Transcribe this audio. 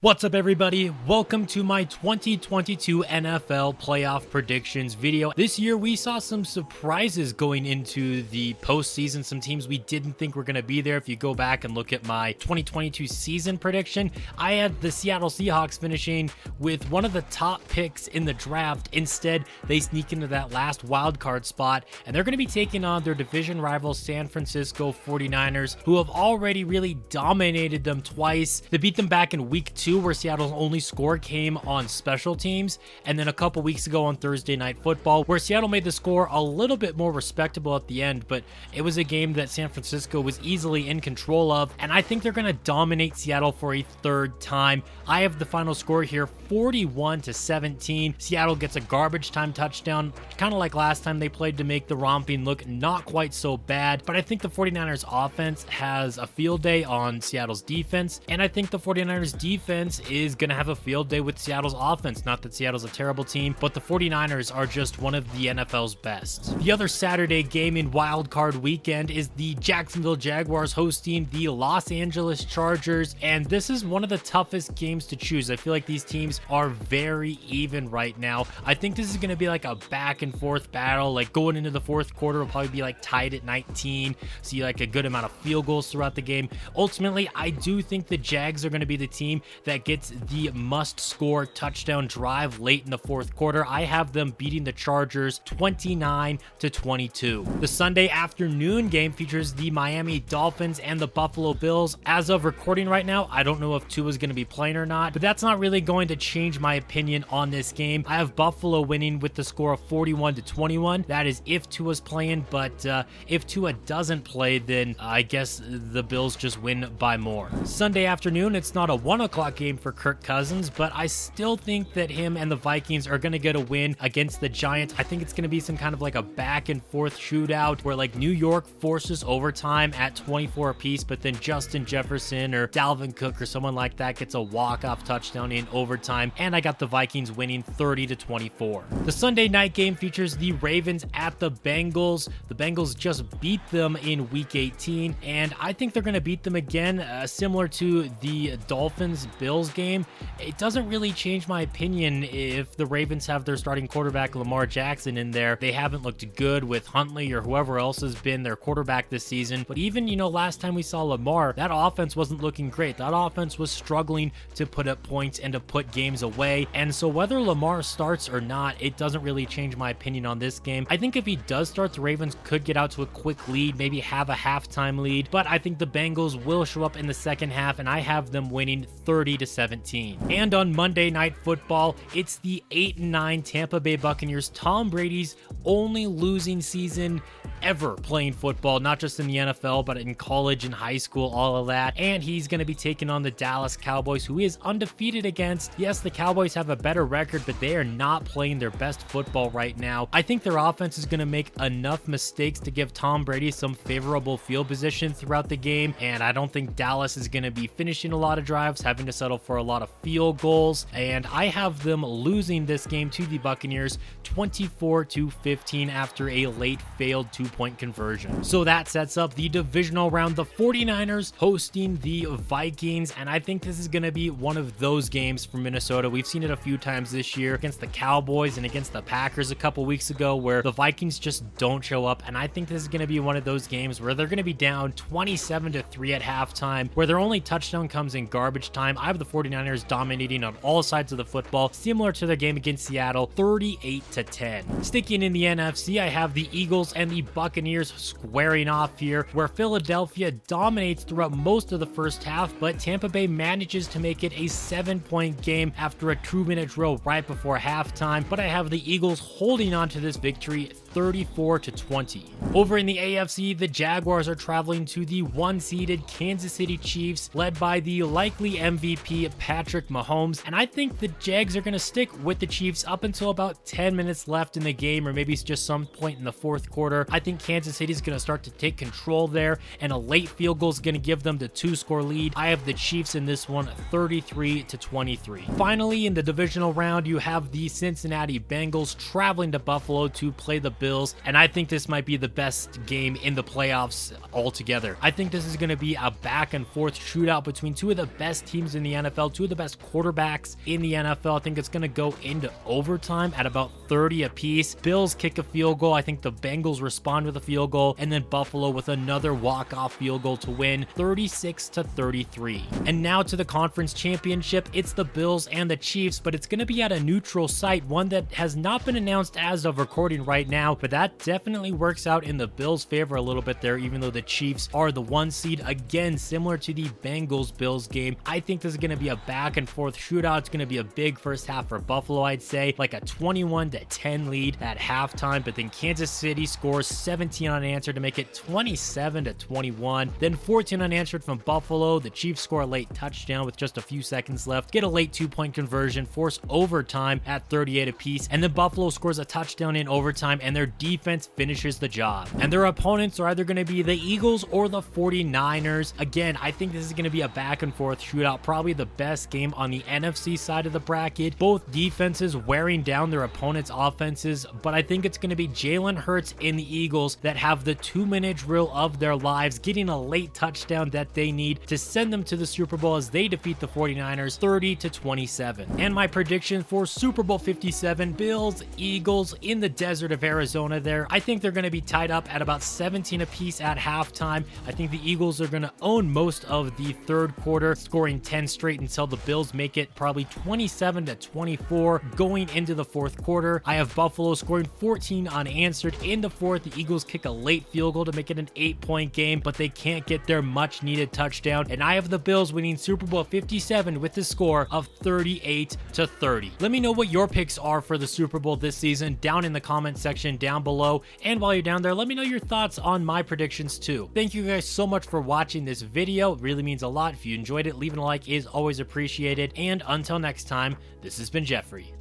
What's up, everybody? Welcome to my 2022 NFL playoff predictions video. This year, we saw some surprises going into the postseason. Some teams we didn't think were going to be there. If you go back and look at my 2022 season prediction, I had the Seattle Seahawks finishing with one of the top picks in the draft. Instead, they sneak into that last wildcard spot, and they're going to be taking on their division rival San Francisco 49ers, who have already really dominated them twice. They beat them back in week 2, where Seattle's only score came on special teams, and then a couple weeks ago on Thursday Night Football, where Seattle made the score a little bit more respectable at the end, but it was a game that San Francisco was easily in control of, and I think they're going to dominate Seattle for a third time. I have the final score here, 41-17. Seattle gets a garbage time touchdown, kind of like last time they played, to make the romping look not quite so bad, but I think the 49ers offense has a field day on Seattle's defense, and I think the 49ers defense is going to have a field day with Seattle's offense. Not that Seattle's a terrible team, but the 49ers are just one of the NFL's best. The other Saturday game in Wildcard weekend is the Jacksonville Jaguars hosting the Los Angeles Chargers, and this is one of the toughest games to choose. I feel like these teams are very even right now. I think this is going to be like a back and forth battle. Like going into the fourth quarter will probably be like tied at 19. See like a good amount of field goals throughout the game. Ultimately, I do think the Jags are going to be the team that gets the must-score touchdown drive late in the fourth quarter. I have them beating the Chargers 29-22. The Sunday afternoon game features the Miami Dolphins and the Buffalo Bills. As of recording right now, I don't know if Tua's going to be playing or not, but that's not really going to change my opinion on this game. I have Buffalo winning with the score of 41-21. That is if Tua's playing, but if Tua doesn't play, then I guess the Bills just win by more. Sunday afternoon, it's not a 1 o'clock game for Kirk Cousins, but I still think that him and the Vikings are going to get a win against the Giants. I think it's going to be some kind of like a back and forth shootout where like New York forces overtime at 24 apiece, but then Justin Jefferson or Dalvin Cook or someone like that gets a walk-off touchdown in overtime, and I got the Vikings winning 30-24. The Sunday night game features the Ravens at the Bengals. The Bengals just beat them in week 18, and I think they're going to beat them again, similar to the Dolphins-Bills game. It doesn't really change my opinion if the Ravens have their starting quarterback Lamar Jackson in there. They haven't looked good with Huntley or whoever else has been their quarterback this season, but even, last time we saw Lamar, that offense wasn't looking great. That offense was struggling to put up points and to put games away, and so whether Lamar starts or not, it doesn't really change my opinion on this game. I think if he does start, the Ravens could get out to a quick lead, maybe have a halftime lead, but I think the Bengals will show up in the second half, and I have them winning 30-17. And on Monday Night Football, it's the 8-9 Tampa Bay Buccaneers, Tom Brady's only losing season ever playing football, not just in the NFL, but in college and high school, all of that. And he's going to be taking on the Dallas Cowboys, who he is undefeated against. Yes, the Cowboys have a better record, but they are not playing their best football right now. I think their offense is going to make enough mistakes to give Tom Brady some favorable field position throughout the game, and I don't think Dallas is going to be finishing a lot of drives, having to settle for a lot of field goals, and I have them losing this game to the Buccaneers 24-15 after a late failed two-point conversion. So that sets up the divisional round, the 49ers hosting the Vikings, and I think this is going to be one of those games for Minnesota. We've seen it a few times this year against the Cowboys and against the Packers a couple weeks ago where the Vikings just don't show up, and I think this is going to be one of those games where they're going to be down 27-3 at halftime, where their only touchdown comes in garbage time. I have the 49ers dominating on all sides of the football, similar to their game against Seattle, 38-10. Sticking in the NFC, I have the Eagles and the Buccaneers squaring off here, where Philadelphia dominates throughout most of the first half, but Tampa Bay manages to make it a 7-point game after a 2-minute drill right before halftime, but I have the Eagles holding on to this victory 34-20. Over in the AFC, the Jaguars are traveling to the 1-seeded Kansas City Chiefs, led by the likely MVP Patrick Mahomes, and I think the Jags are going to stick with the Chiefs up until about 10 minutes left in the game, or maybe it's just some point in the fourth quarter. I think Kansas City is going to start to take control there, and a late field goal is going to give them the 2-score lead. I have the Chiefs in this one 33-23. Finally, in the divisional round, you have the Cincinnati Bengals traveling to Buffalo to play the Bills, and I think this might be the best game in the playoffs altogether. I think this is going to be a back and forth shootout between two of the best teams in the NFL, two of the best quarterbacks in the NFL. I think it's going to go into overtime at about 30 apiece. Bills kick a field goal. I think the Bengals respond with a field goal, and then Buffalo with another walk-off field goal to win 36-33. And now to the conference championship. It's the Bills and the Chiefs, but it's going to be at a neutral site, one that has not been announced as of recording right now, but that definitely works out in the Bills' favor a little bit there, even though the Chiefs are the 1 seed. Again, similar to the Bengals-Bills game, I think this is going to be a back and forth shootout. It's going to be a big first half for Buffalo, I'd say, like a 21-10 lead at halftime, but then Kansas City scores 17 unanswered to make it 27-21. Then 14 unanswered from Buffalo. The Chiefs score a late touchdown with just a few seconds left, get a late 2-point conversion, force overtime at 38 apiece, and then Buffalo scores a touchdown in overtime, and their defense finishes the job. And their opponents are either going to be the Eagles or the 49ers. Again, I think this is going to be a back and forth shootout, probably the best game on the NFC side of the bracket. Both defenses wearing down their opponents' offenses, but I think it's going to be Jalen Hurts and the Eagles that have the 2-minute drill of their lives, getting a late touchdown that they need to send them to the Super Bowl as they defeat the 49ers 30-27. And my prediction for Super Bowl 57, Bills, Eagles in the desert of Arizona there. I think they're going to be tied up at about 17 apiece at halftime. I think the Eagles are going to own most of the third quarter, scoring 10 straight until the Bills make it probably 27-24 going into the fourth quarter. I have Buffalo scoring 14 unanswered in the fourth. The Eagles kick a late field goal to make it an 8-point game, but they can't get their much needed touchdown. And I have the Bills winning Super Bowl 57 with the score of 38-30. Let me know what your picks are for the Super Bowl this season down in the comment section down below. And while you're down there, let me know your thoughts on my predictions too. Thank you guys so much for watching this video. It really means a lot. If you enjoyed it, leaving a like is always appreciated. And until next time, this has been Jeffrey.